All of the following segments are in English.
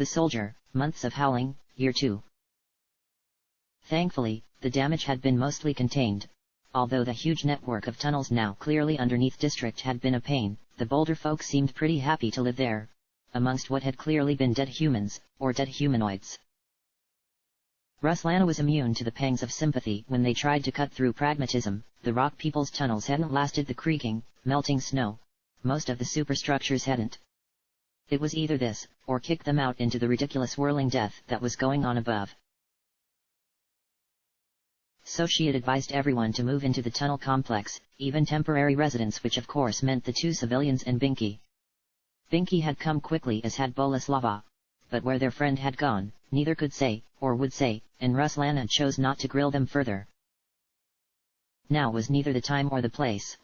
The soldier, months of howling, year 2. Thankfully, the damage had been mostly contained. Although the huge network of tunnels now clearly underneath district had been a pain, the Boulder folk seemed pretty happy to live there, amongst what had clearly been dead humans, or dead humanoids. Ruslana was immune to the pangs of sympathy when they tried to cut through pragmatism. The rock people's tunnels hadn't lasted the creaking, melting snow. Most of the superstructures hadn't. It was either this, or kick them out into the ridiculous whirling death that was going on above. So she had advised everyone to move into the tunnel complex, even temporary residents, which of course meant the 2 civilians and Binky. Binky had come quickly, as had Boleslava. But where their friend had gone, neither could say, or would say, and Ruslana chose not to grill them further. Now was neither the time or the place.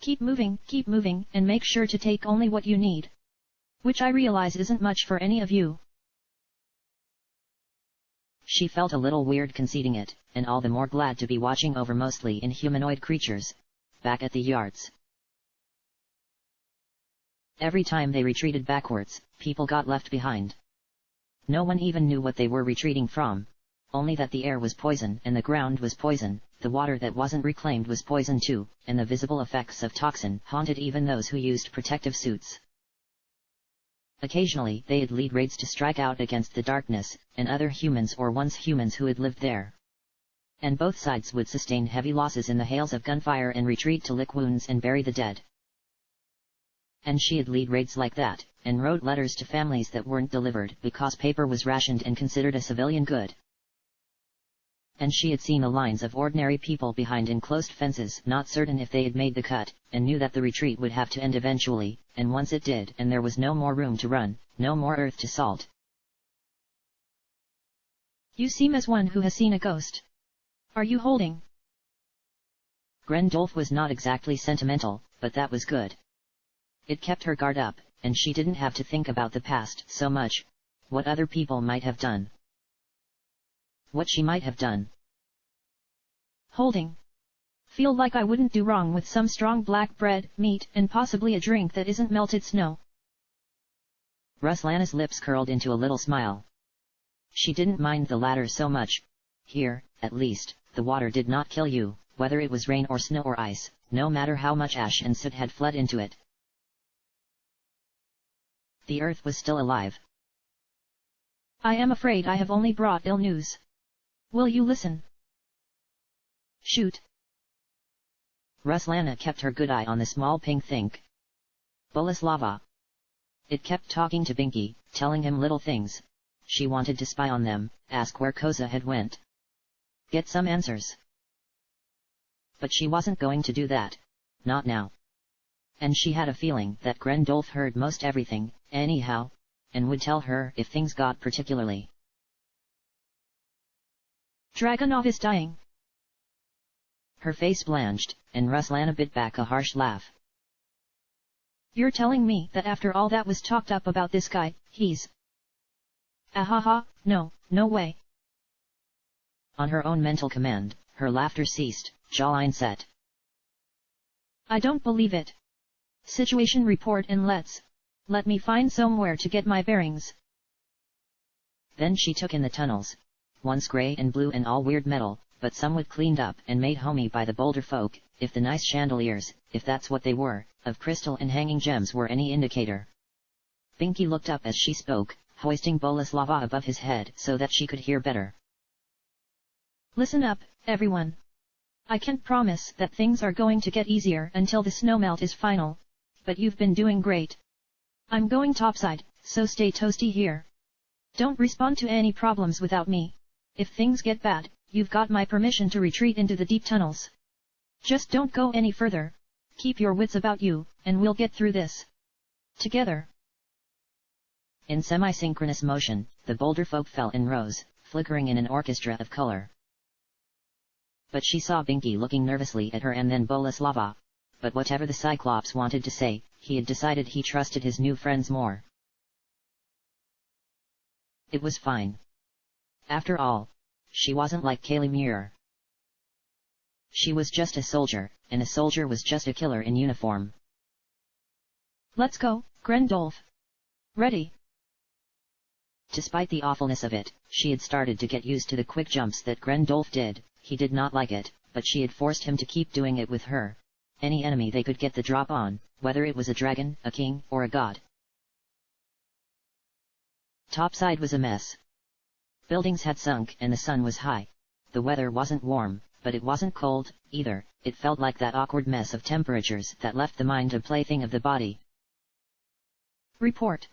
Keep moving, and make sure to take only what you need. Which I realize isn't much for any of you. She felt a little weird conceding it, and all the more glad to be watching over mostly inhumanoid creatures, back at the yards. Every time they retreated backwards, people got left behind. No one even knew what they were retreating from. Only that the air was poison and the ground was poison, the water that wasn't reclaimed was poison too, and the visible effects of toxin haunted even those who used protective suits. Occasionally they'd lead raids to strike out against the darkness, and other humans or once humans who had lived there. And both sides would sustain heavy losses in the hails of gunfire and retreat to lick wounds and bury the dead. And she'd lead raids like that, and wrote letters to families that weren't delivered because paper was rationed and considered a civilian good. And she had seen the lines of ordinary people behind enclosed fences, not certain if they had made the cut, and knew that the retreat would have to end eventually, and once it did and there was no more room to run, no more earth to salt. You seem as one who has seen a ghost. Are you holding? Grendolf was not exactly sentimental, but that was good. It kept her guard up, and she didn't have to think about the past so much, what other people might have done. What she might have done. Holding. Feel like I wouldn't do wrong with some strong black bread, meat, and possibly a drink that isn't melted snow. Ruslana's lips curled into a little smile. She didn't mind the latter so much. Here, at least, the water did not kill you, whether it was rain or snow or ice, no matter how much ash and soot had fled into it. The earth was still alive. I am afraid I have only brought ill news. Will you listen? Shoot. Ruslana kept her good eye on the small pink thing. Boleslava. It kept talking to Binky, telling him little things. She wanted to spy on them, ask where Koza had went. Get some answers. But she wasn't going to do that. Not now. And she had a feeling that Grendolf heard most everything, anyhow, and would tell her if things got particularly. Dragonov is dying. Her face blanched, and Ruslana bit back a harsh laugh. You're telling me that after all that was talked up about this guy, he's... Ahaha, no, no way. On her own mental command, her laughter ceased, jawline set. I don't believe it. Situation report and let me find somewhere to get my bearings. Then she took in the tunnels. Once grey and blue and all weird metal, but somewhat cleaned up and made homey by the Boulder folk, if the nice chandeliers, if that's what they were, of crystal and hanging gems were any indicator. Binky looked up as she spoke, hoisting Boleslava above his head so that she could hear better. Listen up, everyone. I can't promise that things are going to get easier until the snowmelt is final, but you've been doing great. I'm going topside, so stay toasty here. Don't respond to any problems without me. If things get bad, you've got my permission to retreat into the deep tunnels. Just don't go any further. Keep your wits about you, and we'll get through this. Together. In semi-synchronous motion, the Boulder folk fell in rows, flickering in an orchestra of color. But she saw Binky looking nervously at her and then Boleslava. But whatever the Cyclops wanted to say, he had decided he trusted his new friends more. It was fine. After all, she wasn't like Kaylee Muir. She was just a soldier, and a soldier was just a killer in uniform. Let's go, Grendolf. Ready? Despite the awfulness of it, she had started to get used to the quick jumps that Grendolf did. He did not like it, but she had forced him to keep doing it with her. Any enemy they could get the drop on, whether it was a dragon, a king, or a god. Topside was a mess. Buildings had sunk and the sun was high. The weather wasn't warm, but it wasn't cold, either. It felt like that awkward mess of temperatures that left the mind a plaything of the body. Report.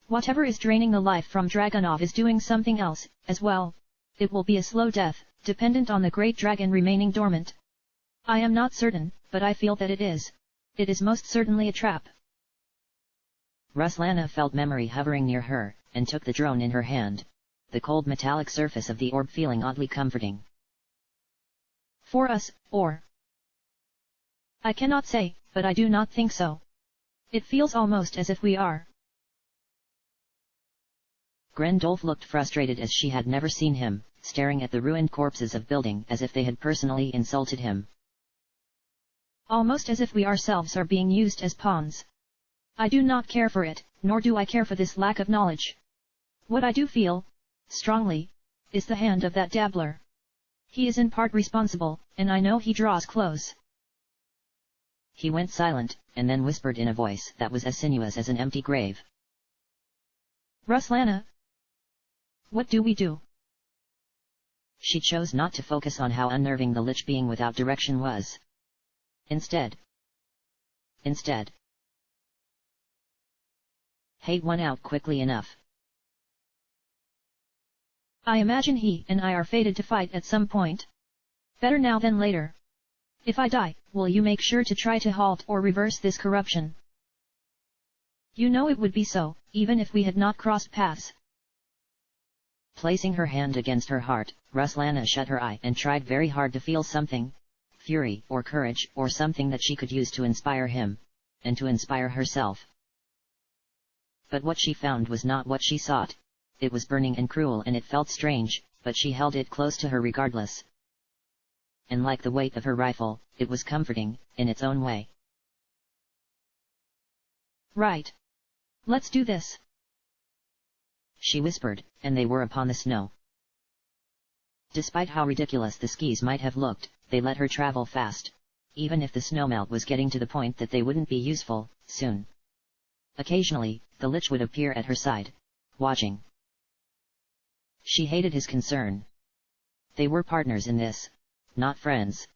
Whatever is draining the life from Dragunov is doing something else, as well. It will be a slow death, dependent on the great dragon remaining dormant. I am not certain, but I feel that it is. It is most certainly a trap. Ruslana felt memory hovering near her, and took the drone in her hand. The cold metallic surface of the orb feeling oddly comforting. For us, or? I cannot say, but I do not think so. It feels almost as if we are. Grendolf looked frustrated as she had never seen him, staring at the ruined corpses of building as if they had personally insulted him. Almost as if we ourselves are being used as pawns. I do not care for it, nor do I care for this lack of knowledge. What I do feel, strongly, is the hand of that dabbler. He is in part responsible, and I know he draws close. He went silent, and then whispered in a voice that was as sinuous as an empty grave. Ruslana, what do we do? She chose not to focus on how unnerving the lich being without direction was. Instead, Hate won out quickly enough. I imagine he and I are fated to fight at some point. Better now than later. If I die, will you make sure to try to halt or reverse this corruption? You know it would be so, even if we had not crossed paths. Placing her hand against her heart, Ruslana shut her eye and tried very hard to feel something. Fury or courage or something that she could use to inspire him. And to inspire herself. But what she found was not what she sought. It was burning and cruel and it felt strange, but she held it close to her regardless. And like the weight of her rifle, it was comforting, in its own way. Right. Let's do this. She whispered, and they were upon the snow. Despite how ridiculous the skis might have looked, they let her travel fast. Even if the snowmelt was getting to the point that they wouldn't be useful, soon. Occasionally, the lich would appear at her side, watching. She hated his concern. They were partners in this, not friends.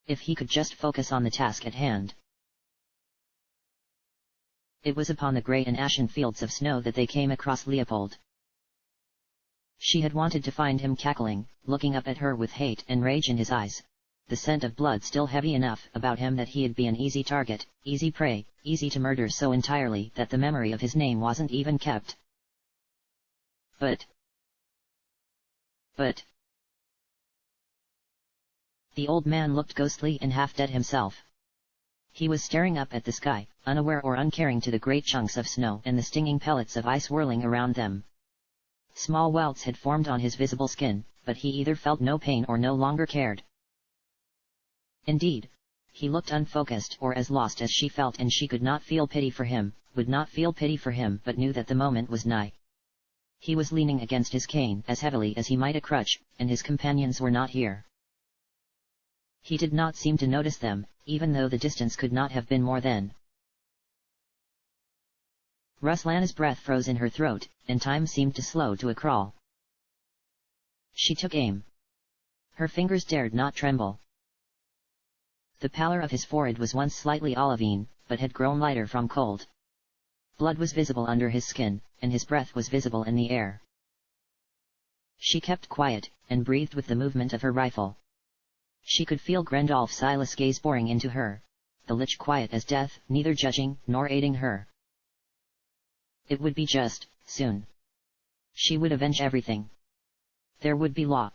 If he could just focus on the task at hand. It was upon the grey and ashen fields of snow that they came across Leopold. She had wanted to find him cackling, looking up at her with hate and rage in his eyes. The scent of blood still heavy enough about him that he'd be an easy target, easy prey, easy to murder so entirely that the memory of his name wasn't even kept. But... The old man looked ghostly and half-dead himself. He was staring up at the sky, unaware or uncaring to the great chunks of snow and the stinging pellets of ice whirling around them. Small welts had formed on his visible skin, but he either felt no pain or no longer cared. Indeed, he looked unfocused or as lost as she felt, and she could not feel pity for him, would not feel pity for him, but knew that the moment was nigh. He was leaning against his cane as heavily as he might a crutch, and his companions were not here. He did not seem to notice them, even though the distance could not have been more than. Ruslana's breath froze in her throat, and time seemed to slow to a crawl. She took aim. Her fingers dared not tremble. The pallor of his forehead was once slightly olivine, but had grown lighter from cold. Blood was visible under his skin, and his breath was visible in the air. She kept quiet, and breathed with the movement of her rifle. She could feel Grendolf's eyeless gaze boring into her. The lich quiet as death, neither judging, nor aiding her. It would be just, soon. She would avenge everything. There would be law.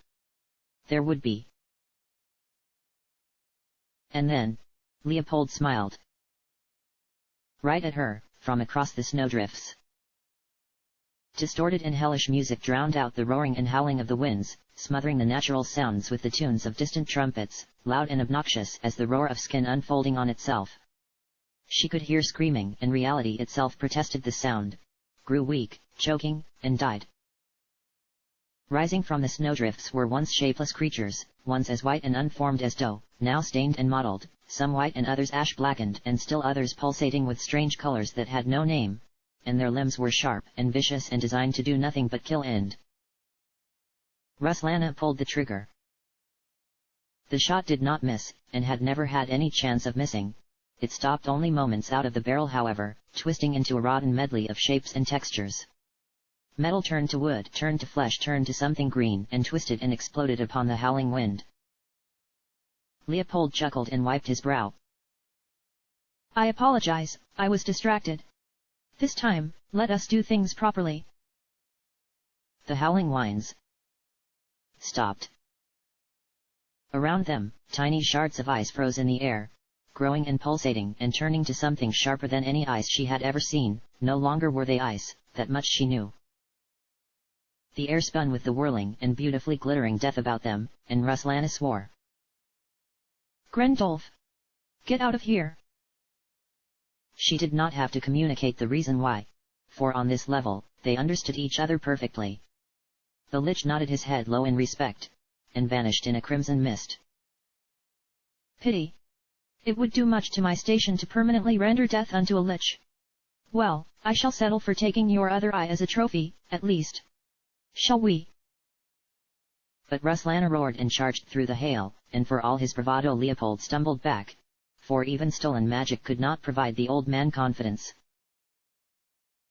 There would be. And then, Leopold smiled. Right at her, from across the snowdrifts. Distorted and hellish music drowned out the roaring and howling of the winds, smothering the natural sounds with the tunes of distant trumpets, loud and obnoxious as the roar of skin unfolding on itself. She could hear screaming, and reality itself protested the sound. Grew weak, choking, and died. Rising from the snowdrifts were once shapeless creatures, once as white and unformed as dough, now stained and mottled, some white and others ash-blackened and still others pulsating with strange colors that had no name, and their limbs were sharp and vicious and designed to do nothing but kill and. Ruslana pulled the trigger. The shot did not miss, and had never had any chance of missing. It stopped only moments out of the barrel however, twisting into a rotten medley of shapes and textures. Metal turned to wood, turned to flesh, turned to something green, and twisted and exploded upon the howling wind. Leopold chuckled and wiped his brow. I apologize, I was distracted. This time, let us do things properly. The howling whines stopped. Around them, tiny shards of ice froze in the air, growing and pulsating and turning to something sharper than any ice she had ever seen. No longer were they ice, that much she knew. The air spun with the whirling and beautifully glittering death about them, and Ruslana swore. Grendolf! Get out of here! She did not have to communicate the reason why, for on this level, they understood each other perfectly. The Lich nodded his head low in respect, and vanished in a crimson mist. Pity. It would do much to my station to permanently render death unto a Lich. Well, I shall settle for taking your other eye as a trophy, at least. Shall we? But Ruslana roared and charged through the hail, and for all his bravado Leopold stumbled back, for even stolen magic could not provide the old man confidence.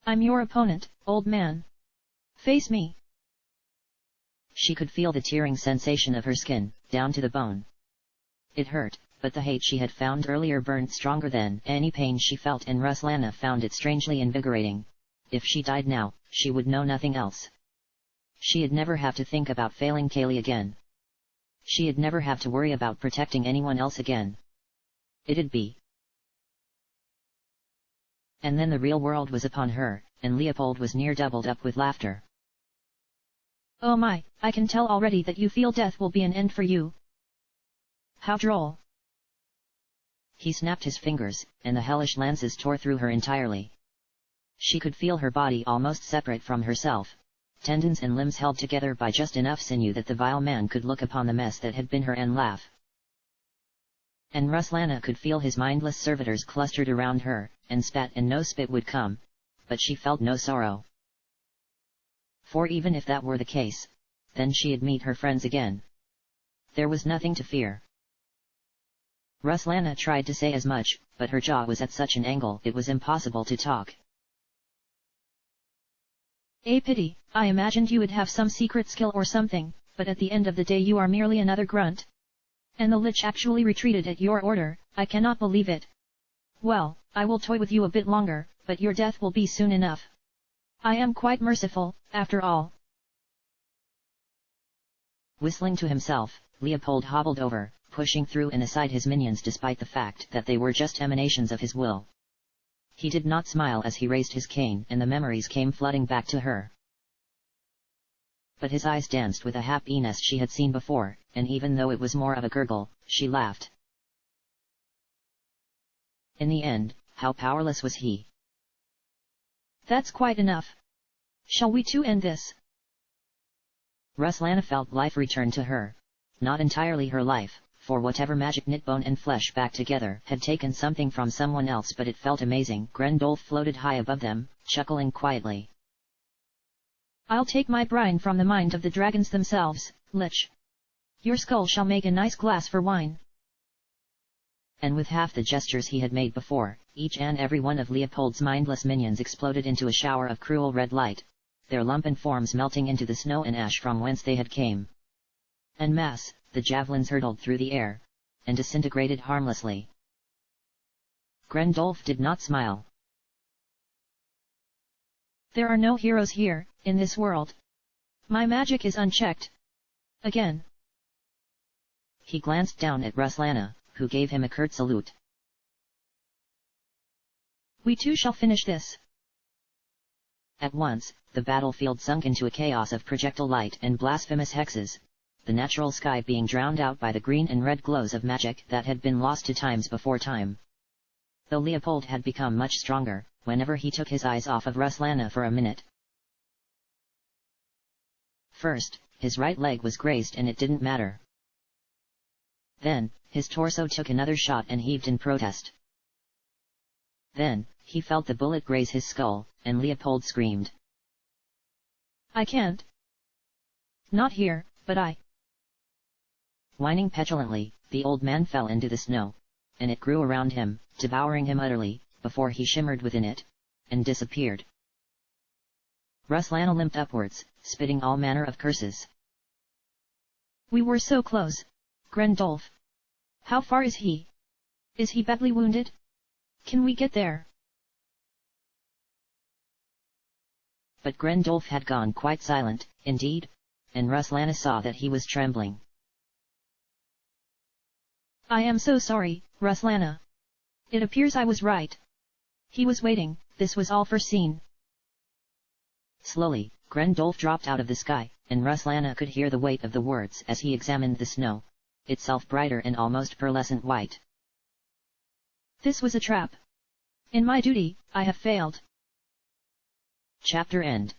I'm your opponent, old man. Face me. She could feel the tearing sensation of her skin, down to the bone. It hurt, but the hate she had found earlier burned stronger than any pain she felt, and Ruslana found it strangely invigorating. If she died now, she would know nothing else. She'd never have to think about failing Kaylee again. She'd never have to worry about protecting anyone else again. It'd be. And then the real world was upon her, and Leopold was near doubled up with laughter. Oh my, I can tell already that you feel death will be an end for you. How droll. He snapped his fingers, and the hellish lances tore through her entirely. She could feel her body almost separate from herself, tendons and limbs held together by just enough sinew that the vile man could look upon the mess that had been her and laugh. And Ruslana could feel his mindless servitors clustered around her, and spat and no spit would come, but she felt no sorrow. For even if that were the case, then she'd meet her friends again. There was nothing to fear. Ruslana tried to say as much, but her jaw was at such an angle it was impossible to talk. A pity, I imagined you would have some secret skill or something, but at the end of the day you are merely another grunt. And the Lich actually retreated at your order, I cannot believe it. Well, I will toy with you a bit longer, but your death will be soon enough. I am quite merciful, after all. Whistling to himself, Leopold hobbled over, pushing through and aside his minions despite the fact that they were just emanations of his will. He did not smile as he raised his cane, and the memories came flooding back to her. But his eyes danced with a happiness she had seen before, and even though it was more of a gurgle, she laughed. In the end, how powerless was he? That's quite enough. Shall we two end this? Ruslana felt life return to her. Not entirely her life, for whatever magic knit bone and flesh back together had taken something from someone else, but it felt amazing. Grendolf floated high above them, chuckling quietly. I'll take my brine from the mind of the dragons themselves, Lich. Your skull shall make a nice glass for wine. And with half the gestures he had made before, each and every one of Leopold's mindless minions exploded into a shower of cruel red light, their lumpen forms melting into the snow and ash from whence they had came. En masse, the javelins hurtled through the air, and disintegrated harmlessly. Grendolf did not smile. There are no heroes here, in this world. My magic is unchecked. Again. He glanced down at Ruslana, who gave him a curt salute. We too shall finish this. At once, the battlefield sunk into a chaos of projectile light and blasphemous hexes, the natural sky being drowned out by the green and red glows of magic that had been lost to times before time. Though Leopold had become much stronger, whenever he took his eyes off of Ruslana for a minute, first, his right leg was grazed and it didn't matter. Then, his torso took another shot and heaved in protest. Then, he felt the bullet graze his skull, and Leopold screamed. I can't. Not here, but I. Whining petulantly, the old man fell into the snow, and it grew around him, devouring him utterly, before he shimmered within it, and disappeared. Ruslana limped upwards, spitting all manner of curses. We were so close, Grendolf. How far is he? Is he badly wounded? Can we get there? But Grendolf had gone quite silent, indeed, and Ruslana saw that he was trembling. I am so sorry, Ruslana. It appears I was right. He was waiting, this was all foreseen. Slowly, Grendolf dropped out of the sky, and Ruslana could hear the weight of the words as he examined the snow, itself brighter and almost pearlescent white. This was a trap. In my duty, I have failed. Chapter end.